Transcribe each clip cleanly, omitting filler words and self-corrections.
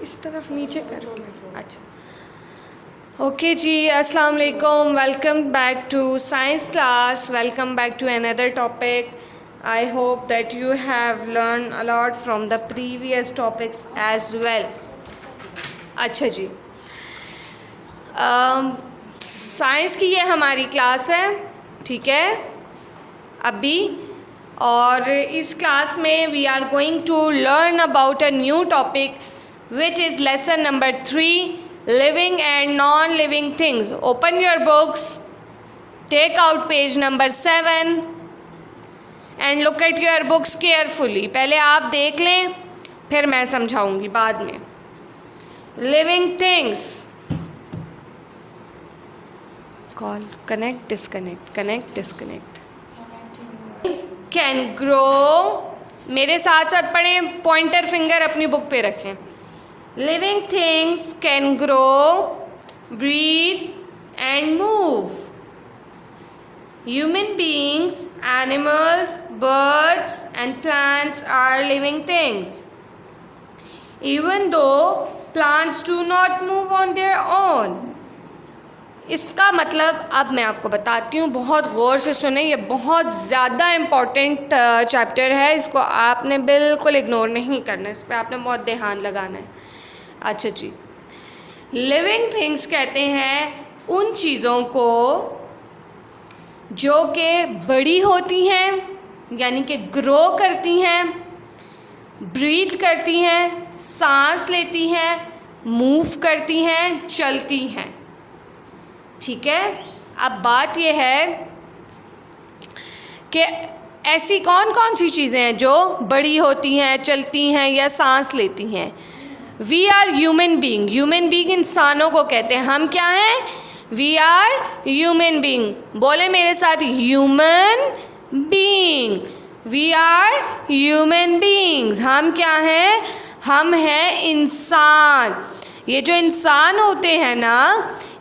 इस तरफ नीचे कर। अच्छा ओके जी, अस्सलाम वालेकुम, welcome back to science class, welcome back to another topic. I hope that you have learned a lot from the previous topics as well. अच्छा जी, science की ये हमारी क्लास है, ठीक है अभी. और इस क्लास में we are going to learn about a new topic which is lesson number 3, living and non living things. Open your books, take out page number 7 and look at your books carefully. पहले आप देख लें, फिर मैं समझाऊंगी बाद में. Living things, call, connect disconnect, connect disconnect. Can grow, मेरे साथ साथ पढ़ें, पॉइंटर फिंगर अपनी बुक पे रखें. Living things can grow, breathe and move. Human beings, animals, birds and plants are living things. Even though plants do not move on their own. इसका मतलब अब मैं आपको बताती हूँ, बहुत गौर से सुने, ये बहुत ज़्यादा इम्पॉर्टेंट चैप्टर है, इसको आपने बिल्कुल इग्नोर नहीं करना, इस पर आपने बहुत ध्यान लगाना है. अच्छा जी, लिविंग थिंग्स कहते हैं उन चीज़ों को जो कि बड़ी होती हैं, यानी कि ग्रो करती हैं, ब्रीथ करती हैं, सांस लेती हैं, मूव करती हैं, चलती हैं. ठीक है, अब बात यह है कि ऐसी कौन कौन सी चीज़ें हैं जो बड़ी होती हैं, चलती हैं या सांस लेती हैं. We are human being. Human being इंसानों को कहते हैं. हम क्या हैं? We are human being. बोले मेरे साथ, human being. We are human beings. हम क्या हैं? हम हैं इंसान. ये जो इंसान होते हैं ना,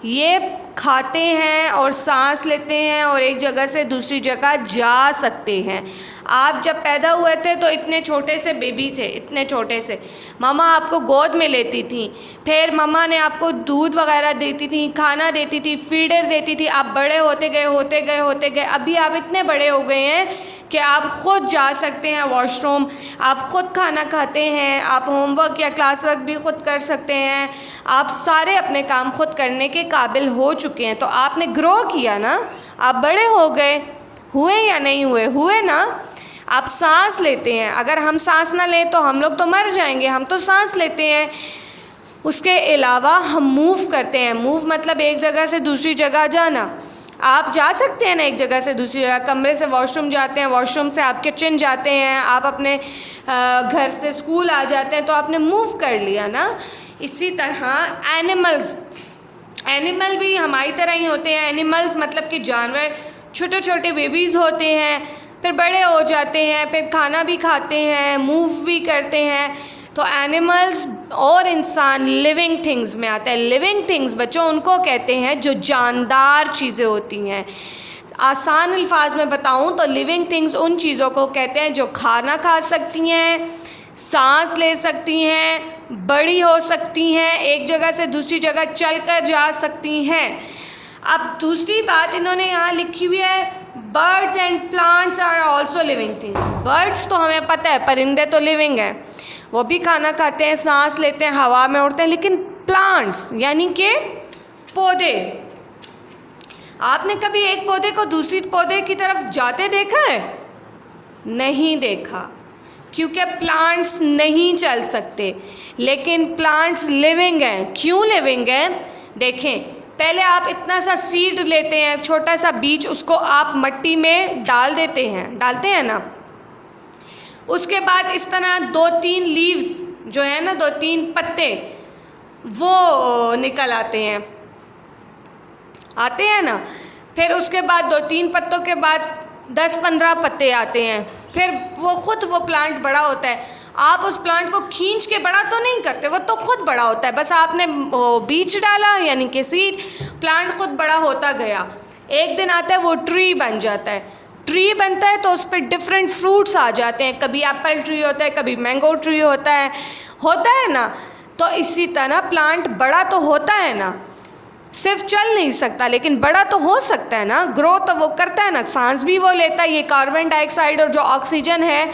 ये खाते हैं और सांस लेते हैं और एक जगह से दूसरी जगह जा सकते हैं. आप जब पैदा हुए थे तो इतने छोटे से बेबी थे, इतने छोटे से. मम्मा आपको गोद में लेती थी, फिर मम्मा ने आपको दूध वगैरह देती थी, खाना देती थी, फीडर देती थी. आप बड़े होते गए होते गए होते गए, अभी आप इतने बड़े हो गए हैं कि आप ख़ुद जा सकते हैं वॉशरूम, आप ख़ुद खाना खाते हैं, आप होमवर्क या क्लास वर्क भी ख़ुद कर सकते हैं, आप सारे अपने काम ख़ुद करने के काबिल हो चुके हैं. तो आपने ग्रो किया ना, आप बड़े हो गए. हुए या नहीं हुए? हुए ना. आप सांस लेते हैं, अगर हम सांस ना लें तो हम लोग तो मर जाएंगे. हम तो सांस लेते हैं. उसके अलावा हम मूव करते हैं. मूव मतलब एक जगह से दूसरी जगह जाना. आप जा सकते हैं ना एक जगह से दूसरी जगह. कमरे से वॉशरूम जाते हैं, वॉशरूम से आप किचन जाते हैं, आप अपने घर से स्कूल आ जाते हैं, तो आपने मूव कर लिया ना. इसी तरह एनिमल्स, एनिमल भी हमारी तरह ही होते हैं. एनिमल्स मतलब कि जानवर, छोटे छोटे बेबीज़ होते हैं, फिर बड़े हो जाते हैं, फिर खाना भी खाते हैं, मूव भी करते हैं. तो एनिमल्स और इंसान लिविंग थिंग्स में आते हैं. लिविंग थिंग्स बच्चों उनको कहते हैं जो जानदार चीज़ें होती हैं. आसान अल्फाज में बताऊं तो लिविंग थिंग्स उन चीज़ों को कहते हैं जो खाना खा सकती हैं, सांस ले सकती हैं, बड़ी हो सकती हैं, एक जगह से दूसरी जगह चल कर जा सकती हैं. अब दूसरी बात इन्होंने यहाँ लिखी हुई है, birds and plants are also living things. Birds तो हमें पता है, परिंदे तो लिविंग हैं, वो भी खाना खाते हैं, सांस लेते हैं, हवा में उड़ते हैं. लेकिन प्लांट्स यानी कि पौधे, आपने कभी एक पौधे को दूसरी पौधे की तरफ जाते देखा है? नहीं देखा, क्योंकि प्लांट्स नहीं चल सकते. लेकिन प्लांट्स लिविंग हैं. क्यों लिविंग हैं? देखें, पहले आप इतना सा सीड लेते हैं, छोटा सा बीज, उसको आप मिट्टी में डाल देते हैं, डालते हैं ना. उसके बाद इस तरह 2-3 लीव्स जो है ना, 2-3 पत्ते वो निकल आते हैं, आते हैं ना. फिर उसके बाद 2-3 पत्तों के बाद 10-15 पत्ते आते हैं. फिर वो प्लांट बड़ा होता है. आप उस प्लांट को खींच के बड़ा तो नहीं करते, वो तो खुद बड़ा होता है. बस आपने बीज डाला यानी कि सीड, प्लांट खुद बड़ा होता गया. एक दिन आता है वो ट्री बन जाता है. ट्री बनता है तो उस पर डिफरेंट फ्रूट्स आ जाते हैं. कभी एप्पल ट्री होता है, कभी मैंगो ट्री होता है ना. तो इसी तरह प्लांट बड़ा तो होता है ना, सिर्फ चल नहीं सकता लेकिन बड़ा तो हो सकता है ना, ग्रो तो वो करता है ना, सांस भी वो लेता है। ये कार्बन डाइऑक्साइड और जो ऑक्सीजन है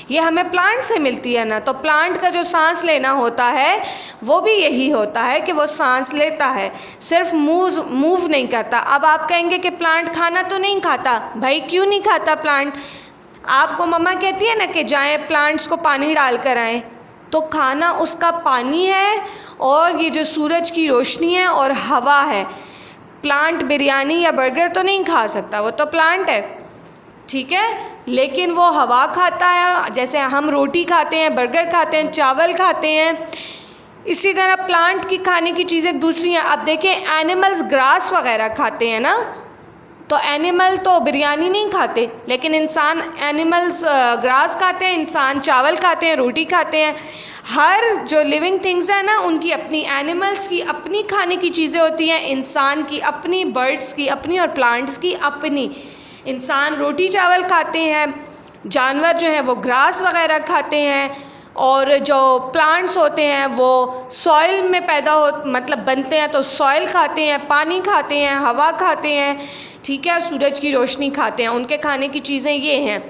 ये हमें प्लांट से मिलती है ना, तो प्लांट का जो सांस लेना होता है वो भी यही होता है कि वो सांस लेता है, सिर्फ मूव नहीं करता। अब आप कहेंगे कि प्लांट खाना तो नहीं खाता, भाई क्यों नहीं खाता प्लांट? आपको मम्मा कहती है ना कि जाएं प्लांट्स को पानी डाल कर आएँ, तो खाना उसका पानी है और ये जो सूरज की रोशनी है और हवा है। प्लांट बिरयानी या बर्गर तो नहीं खा सकता, वो तो प्लांट है, ठीक है, लेकिन वो हवा खाता है, जैसे हम रोटी खाते हैं, बर्गर खाते हैं, चावल खाते हैं, इसी तरह प्लांट की खाने की चीज़ें दूसरी हैं। अब देखें एनिमल्स ग्रास वगैरह खाते हैं ना, तो एनिमल तो बिरयानी नहीं खाते, लेकिन इंसान एनिमल्स ग्रास खाते हैं, इंसान चावल खाते हैं, रोटी खाते हैं। हर जो लिविंग थिंग्स है ना उनकी अपनी, एनिमल्स की अपनी खाने की चीज़ें होती हैं, इंसान की अपनी, बर्ड्स की अपनी और प्लांट्स की अपनी। इंसान रोटी चावल खाते हैं, जानवर जो हैं वो ग्रास वगैरह खाते हैं, और जो प्लांट्स होते हैं वो सॉइल में पैदा हो मतलब बनते हैं, तो सॉइल खाते हैं, पानी खाते हैं, हवा खाते हैं, ठीक है, सूरज की रोशनी खाते हैं। उनके खाने की चीज़ें ये हैं।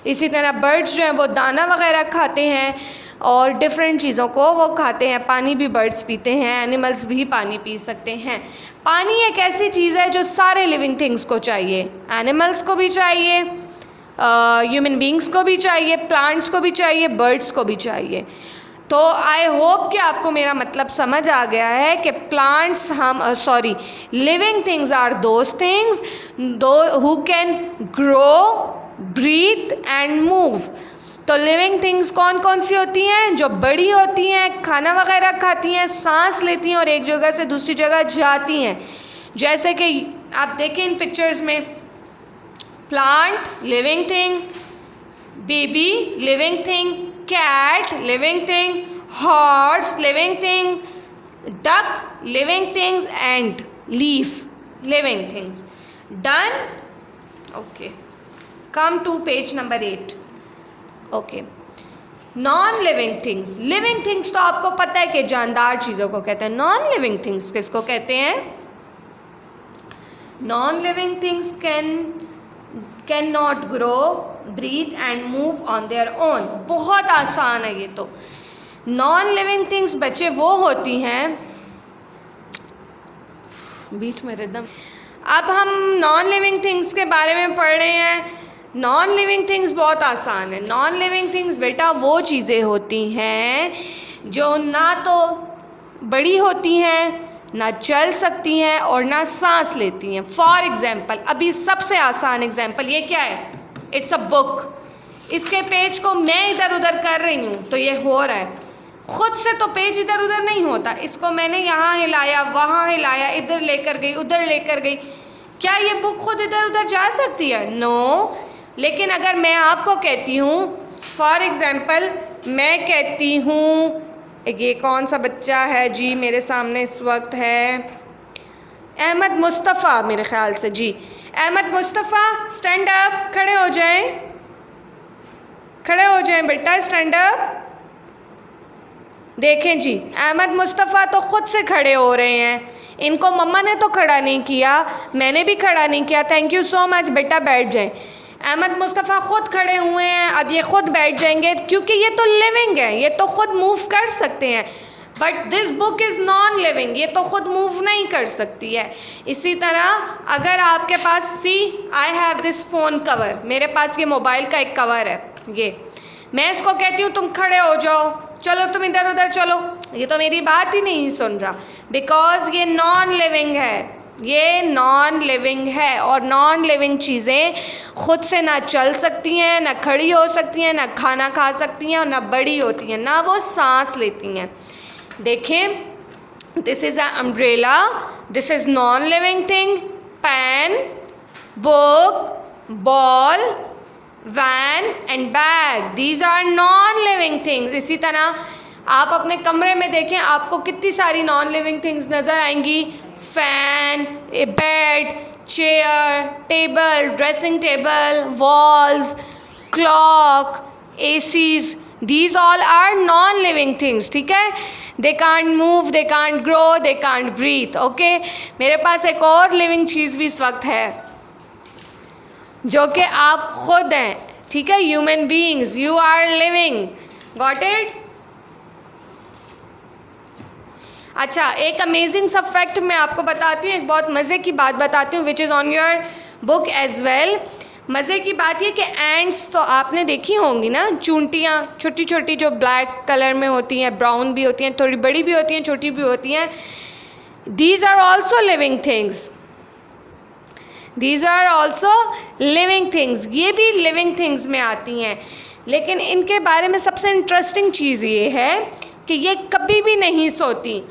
इसी तरह बर्ड्स जो हैं वो दाना वगैरह खाते हैं और डिफरेंट चीज़ों को वो खाते हैं। पानी भी बर्ड्स पीते हैं, एनिमल्स भी पानी पी सकते हैं। पानी एक ऐसी चीज़ है जो सारे लिविंग थिंग्स को चाहिए, एनिमल्स को भी चाहिए, ह्यूमन बींग्स को भी चाहिए, प्लांट्स को भी चाहिए, बर्ड्स को भी चाहिए। तो आई होप कि आपको मेरा मतलब समझ आ गया है कि plants living things are those things who can grow, breathe and move. तो लिविंग थिंग्स कौन कौन सी होती हैं? जो बड़ी होती हैं, खाना वगैरह खाती हैं, सांस लेती हैं और एक जगह से दूसरी जगह जाती हैं। जैसे कि आप देखें इन पिक्चर्स में, plant living thing, baby living thing, cat living thing, horse living thing, duck living things, and leaf living things. Done? Okay. Come to page number 8. Okay. Non living things. Living things तो आपको पता है कि जानदार चीज़ों को कहते हैं। नॉन लिविंग थिंग्स किसको कहते हैं? Non living things can not grow, breathe and move on their own. बहुत आसान है ये तो। नॉन लिविंग थिंग्स बच्चे वो होती हैं, बीच में रिदम। अब हम नॉन लिविंग थिंग्स के बारे में पढ़ रहे हैं। नॉन लिविंग थिंग्स बहुत आसान है। नॉन लिविंग थिंग्स बेटा वो चीज़ें होती हैं जो ना तो बड़ी होती हैं, ना चल सकती हैं और ना सांस लेती हैं। फॉर एग्ज़ाम्पल, अभी सबसे आसान एग्ज़ाम्पल ये क्या है? It's a book. इसके पेज को मैं इधर उधर कर रही हूँ तो ये हो रहा है। खुद से तो पेज इधर उधर नहीं होता, इसको मैंने यहाँ हिलाया, वहाँ हिलाया, इधर लेकर गई, उधर लेकर गई। क्या ये बुक खुद इधर उधर जा सकती है? नो। लेकिन अगर मैं आपको कहती हूँ, फॉर एग्ज़ाम्पल मैं कहती हूँ, ये कौन सा बच्चा है जी मेरे सामने इस वक्त है? अहमद मुस्तफ़ा मेरे ख़्याल से जी। अहमद मुस्तफ़ा स्टैंड अप, खड़े हो जाएं, खड़े हो जाएं बेटा, स्टैंड अप। देखें जी, अहमद मुस्तफ़ा तो ख़ुद से खड़े हो रहे हैं। इनको मम्मा ने तो खड़ा नहीं किया, मैंने भी खड़ा नहीं किया। थैंक यू सो मच बेटा, बैठ जाएं। अहमद मुस्तफ़ा ख़ुद खड़े हुए हैं, अब ये ख़ुद बैठ जाएंगे क्योंकि ये तो लिविंग है, ये तो ख़ुद मूव कर सकते हैं। But this book is non living, ये तो ख़ुद मूव नहीं कर सकती है। इसी तरह अगर आपके पास I have this phone cover, मेरे पास ये मोबाइल का एक कवर है, ये मैं इसको कहती हूँ तुम खड़े हो जाओ, चलो तुम इधर उधर चलो, ये तो मेरी बात ही नहीं सुन रहा, बिकॉज़ ये नॉन लिविंग है, ये नॉन लिविंग है। और नॉन लिविंग चीज़ें ख़ुद से ना चल सकती हैं, ना खड़ी हो सकती हैं, ना खाना खा सकती हैं और ना बड़ी होती हैं, ना वो सांस लेती हैं। देखें, this is a umbrella, this is non living thing. Pen, book, ball, van and bag, these are non living things. इसी तरह आप अपने कमरे में देखें, आपको कितनी सारी नॉन लिविंग थिंग्स नज़र आएंगी। Fan, a bed, chair, table, dressing table, walls, clock, ACs, these all are non living things, ठीक है। They can't move, they can't grow, they can't breathe, okay. मेरे पास एक और लिविंग चीज़ भी इस वक्त है जो कि आप खुद हैं, ठीक है। Human beings, you are living, got it. अच्छा, एक अमेजिंग सा फैक्ट मैं आपको बताती हूँ, एक बहुत मज़े की बात बताती हूँ, which is on your book as well. मज़े की बात ये कि एंट्स तो आपने देखी होंगी ना, चूंटियाँ छोटी छोटी जो ब्लैक कलर में होती हैं, ब्राउन भी होती हैं, थोड़ी बड़ी भी होती हैं, छोटी भी होती हैं। These are also living things, these are also living things, ये भी लिविंग थिंग्स में आती हैं। लेकिन इनके बारे में सबसे इंटरेस्टिंग चीज़ ये है कि ये कभी भी नहीं सोती।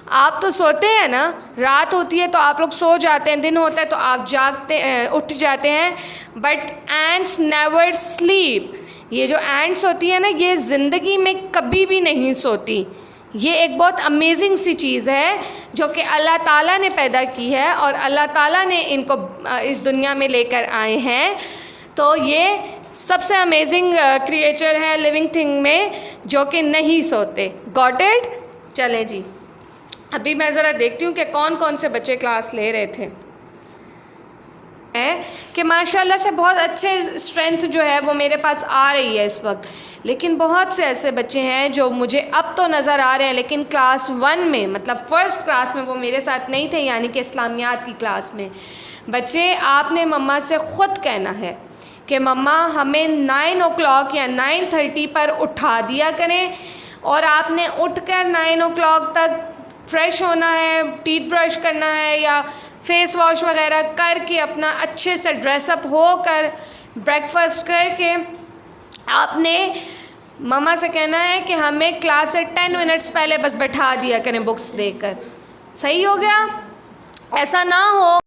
आप तो सोते हैं ना, रात होती है तो आप लोग सो जाते हैं, दिन होता है तो आप उठ जाते हैं, बट एंट्स नेवर स्लीप। ये जो एंट्स होती है ना, ये ज़िंदगी में कभी भी नहीं सोती। ये एक बहुत अमेजिंग सी चीज़ है जो कि अल्लाह ताला ने पैदा की है और अल्लाह ताला ने इनको इस दुनिया में लेकर आए हैं। तो ये सबसे अमेजिंग क्रिएचर है लिविंग थिंग में जो कि नहीं सोते, गॉट इट। चले जी, अभी मैं ज़रा देखती हूँ कि कौन कौन से बच्चे क्लास ले रहे थे। है कि माशाल्लाह से बहुत अच्छे स्ट्रेंथ जो है वो मेरे पास आ रही है इस वक्त। लेकिन बहुत से ऐसे बच्चे हैं जो मुझे अब तो नज़र आ रहे हैं, लेकिन क्लास 1 में, मतलब फ़र्स्ट क्लास में वो मेरे साथ नहीं थे, यानी कि इस्लामियात की क्लास में। बच्चे, आपने मम्मा से ख़ुद कहना है कि मम्मा हमें 9 o'clock या 9:30 पर उठा दिया करें, और आपने उठकर 9 o'clock तक फ्रेश होना है, टीथ ब्रश करना है या फेस वॉश वगैरह करके अपना अच्छे से ड्रेसअप होकर ब्रेकफास्ट करके आपने मम्मा से कहना है कि हमें क्लास से 10 मिनट्स पहले बस बैठा दिया करें बुक्स देकर। सही हो गया? ऐसा ना हो